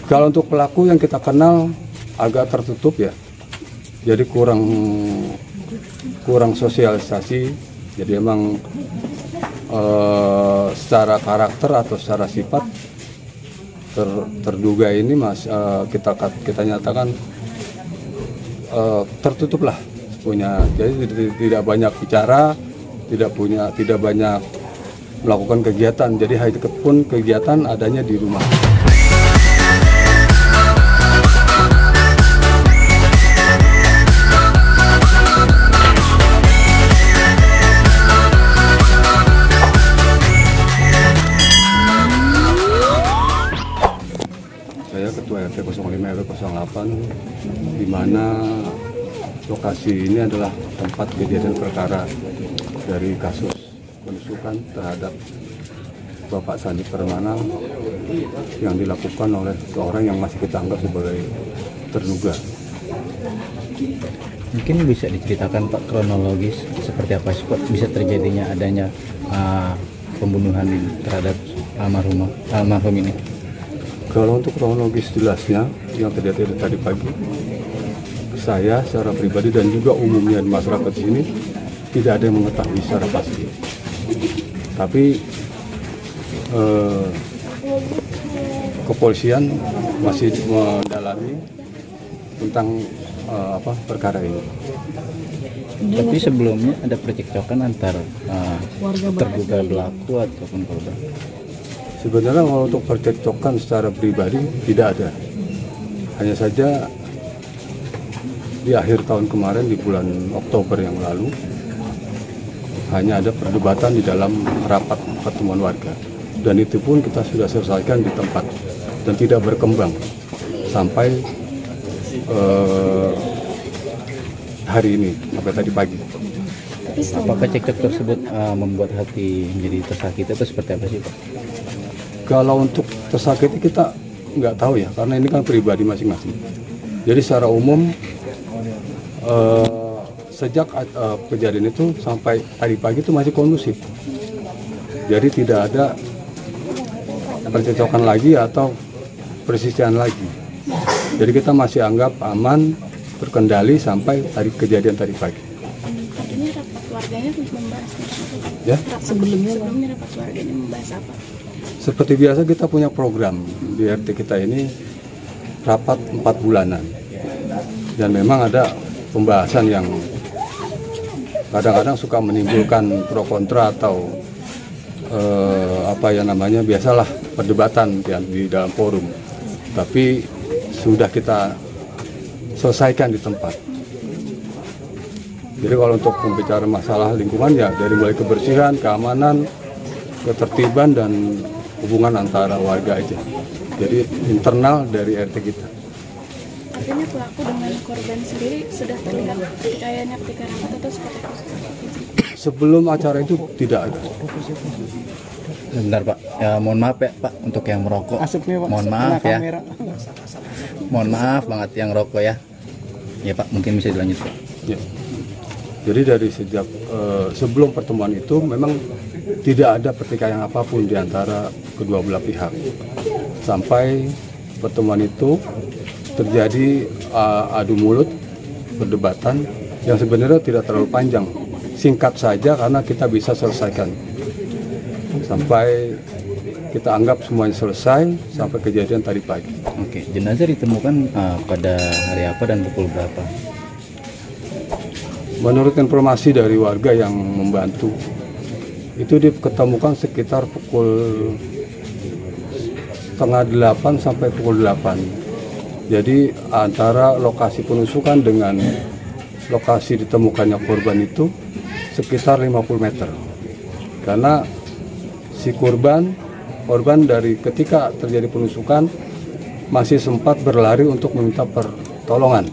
Kalau untuk pelaku yang kita kenal agak tertutup ya, jadi kurang sosialisasi. Jadi emang secara karakter atau secara sifat terduga ini kita nyatakan tertutup lah punya. Jadi tidak banyak bicara, tidak banyak melakukan kegiatan. Jadi hanya pun kegiatan adanya di rumah. Saya Ketua RT 05 RW 08, di mana lokasi ini adalah tempat kejadian perkara dari kasus penusukan terhadap Bapak Sandi Permana yang dilakukan oleh seorang yang masih kita anggap sebagai terduga. Mungkin bisa diceritakan Pak kronologis seperti apa sih Pak bisa terjadinya adanya pembunuhan terhadap almarhum ini? Kalau untuk kronologis jelasnya yang terjadi tadi pagi, saya secara pribadi dan juga umumnya di masyarakat di sini tidak ada yang mengetahui secara pasti. Tapi kepolisian masih mendalami tentang perkara ini. Tapi sebelumnya ada percekcokan antar terduga pelaku ataupun korban. Sebenarnya kalau untuk percekcokan secara pribadi tidak ada. Hanya saja di akhir tahun kemarin di bulan Oktober yang lalu hanya ada perdebatan di dalam rapat pertemuan warga. Dan itu pun kita sudah selesaikan di tempat dan tidak berkembang sampai hari ini, sampai tadi pagi. Apakah cekcok tersebut membuat hati menjadi tersakiti atau seperti apa sih Pak? Kalau untuk tersakiti kita nggak tahu ya, karena ini kan pribadi masing-masing. Jadi secara umum sejak kejadian itu sampai tadi pagi itu masih kondusif. Jadi tidak ada percekcokan lagi atau persisian lagi. Jadi kita masih anggap aman, terkendali sampai kejadian tadi pagi. Ini rapat warganya membahas ya? Sebelumnya rapat warganya membahas apa? Seperti biasa kita punya program di RT kita ini rapat 4 bulanan. Dan memang ada pembahasan yang kadang-kadang suka menimbulkan pro kontra atau biasalah perdebatan di dalam forum. Tapi sudah kita selesaikan di tempat. Jadi kalau untuk membicara masalah lingkungan ya dari mulai kebersihan, keamanan, ketertiban dan hubungan antara warga aja. Jadi internal dari RT kita. Artinya pelaku dengan korban sendiri sudah terlihat pertikaiannya ketika rapat atau seperti apa? Sebelum acara itu tidak ada. Sebentar Pak, ya, mohon maaf ya Pak untuk yang merokok. Asupnya, Pak. Mohon maaf ya. Kamera. Mohon maaf banget yang rokok ya. Ya Pak, mungkin bisa dilanjut Pak. Ya. Jadi dari sejak sebelum pertemuan itu memang tidak ada pertikaian apapun di antara kedua belah pihak. Sampai pertemuan itu terjadi adu mulut, perdebatan yang sebenarnya tidak terlalu panjang. Singkat saja karena kita bisa selesaikan. Sampai kita anggap semuanya selesai sampai kejadian tadi pagi. Oke, jenazah ditemukan pada hari apa dan pukul berapa? Menurut informasi dari warga yang membantu, itu diketemukan sekitar pukul 7:30 sampai pukul 8. Jadi antara lokasi penusukan dengan lokasi ditemukannya korban itu sekitar 50 meter. Karena si korban dari ketika terjadi penusukan masih sempat berlari untuk meminta pertolongan.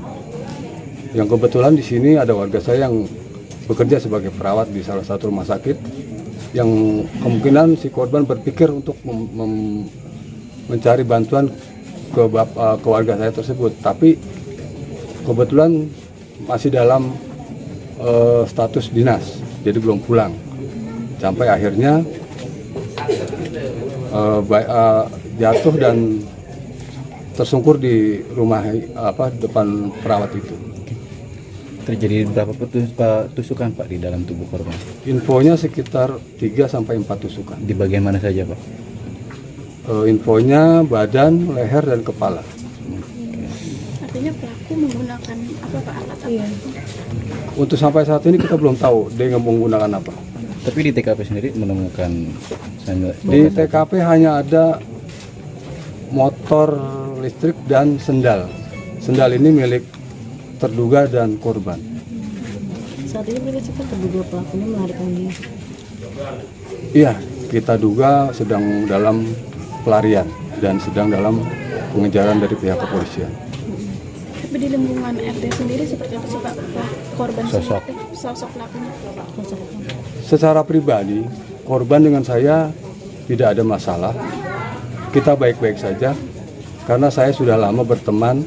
Yang kebetulan di sini ada warga saya yang bekerja sebagai perawat di salah satu rumah sakit, yang kemungkinan si korban berpikir untuk mencari bantuan ke warga saya tersebut, tapi kebetulan masih dalam status dinas, jadi belum pulang. Sampai akhirnya jatuh dan tersungkur di rumah depan perawat itu. Terjadi berapa tusukan Pak di dalam tubuh korban? Infonya sekitar 3 sampai 4 tusukan. Di bagian mana saja Pak? Infonya badan, leher, dan kepala. Artinya pelaku menggunakan apa Pak, alat apa? Untuk sampai saat ini kita belum tahu dia menggunakan apa. Tapi di TKP sendiri menemukan Di TKP hanya ada motor listrik dan sendal. Sendal ini milik terduga dan korban. Saat ini berarti kita terduga pelakunya melarikan diri. Iya, kita duga sedang dalam pelarian dan sedang dalam pengejaran dari pihak kepolisian. Tapi di lingkungan RT sendiri seperti apa sih Pak korban sosok pelakunya? Secara pribadi, korban dengan saya tidak ada masalah. Kita baik-baik saja karena saya sudah lama berteman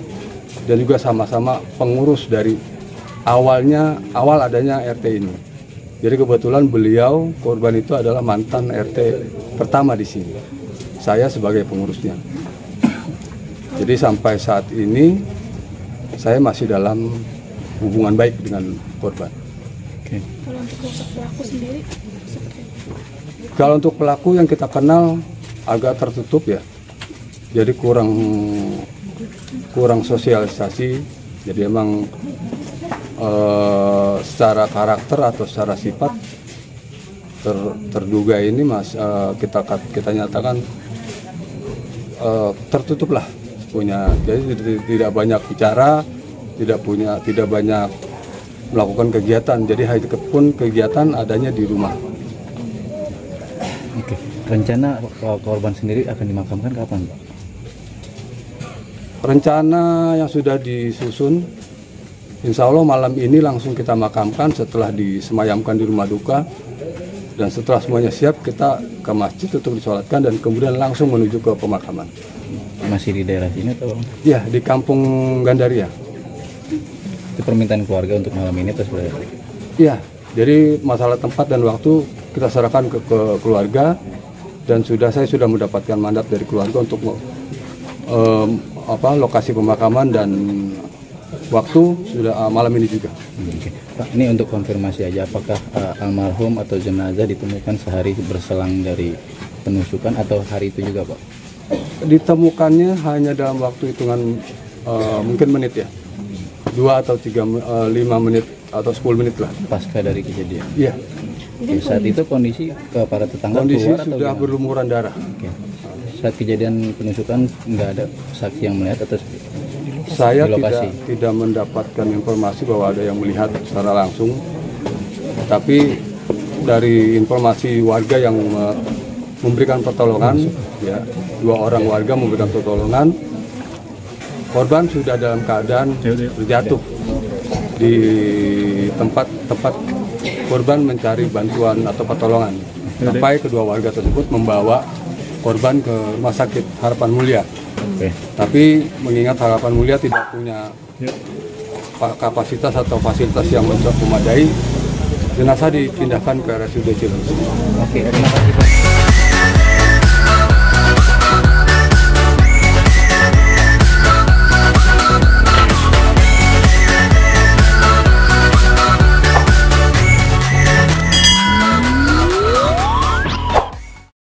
dan juga sama-sama pengurus dari awal adanya RT ini. Jadi kebetulan beliau korban itu adalah mantan RT pertama di sini. Saya sebagai pengurusnya. Jadi sampai saat ini saya masih dalam hubungan baik dengan korban. Oke. Kalau untuk sosok pelaku sendiri seperti apa? Kalau untuk pelaku yang kita kenal agak tertutup ya. Jadi kurang sosialisasi. Jadi emang secara karakter atau secara sifat terduga ini kita nyatakan tertutup lah punya. Jadi tidak banyak bicara, tidak banyak melakukan kegiatan. Jadi pun kegiatan adanya di rumah. Oke. Rencana korban sendiri akan dimakamkan kapan Pak? Rencana yang sudah disusun, insya Allah malam ini langsung kita makamkan setelah disemayamkan di rumah duka. Dan setelah semuanya siap, kita ke masjid untuk disolatkan dan kemudian langsung menuju ke pemakaman. Masih di daerah sini atau? Ya, di Kampung Gandaria. Itu permintaan keluarga untuk malam ini atau sudah? Ya, jadi masalah tempat dan waktu kita serahkan ke keluarga dan saya sudah mendapatkan mandat dari keluarga untuk lokasi pemakaman dan waktu sudah malam ini juga. Oke. Pak, ini untuk konfirmasi aja, apakah almarhum atau jenazah ditemukan sehari berselang dari penusukan atau hari itu juga Pak? Ditemukannya hanya dalam waktu hitungan mungkin menit ya, 2 atau 5 menit atau 10 menit lah. Pasca dari kejadian? Iya. Oke, saat itu kondisi para tetangga kondisi keluar atau sudah gimana? berlumuran darah. Oke. Saat kejadian penusukan nggak ada saksi yang melihat atau Saya di lokasi? tidak mendapatkan informasi bahwa ada yang melihat secara langsung, tapi dari informasi warga yang memberikan pertolongan, ya 2 orang warga memberikan pertolongan, korban sudah dalam keadaan terjatuh di tempat korban mencari bantuan atau pertolongan. Sampai kedua warga tersebut membawa korban ke Rumah Sakit Harapan Mulia. Oke. Tapi mengingat Harapan Mulia tidak punya kapasitas atau fasilitas yang memadai, jenazah dipindahkan ke RSUD Cileunyi. Oke, terima kasih Pak.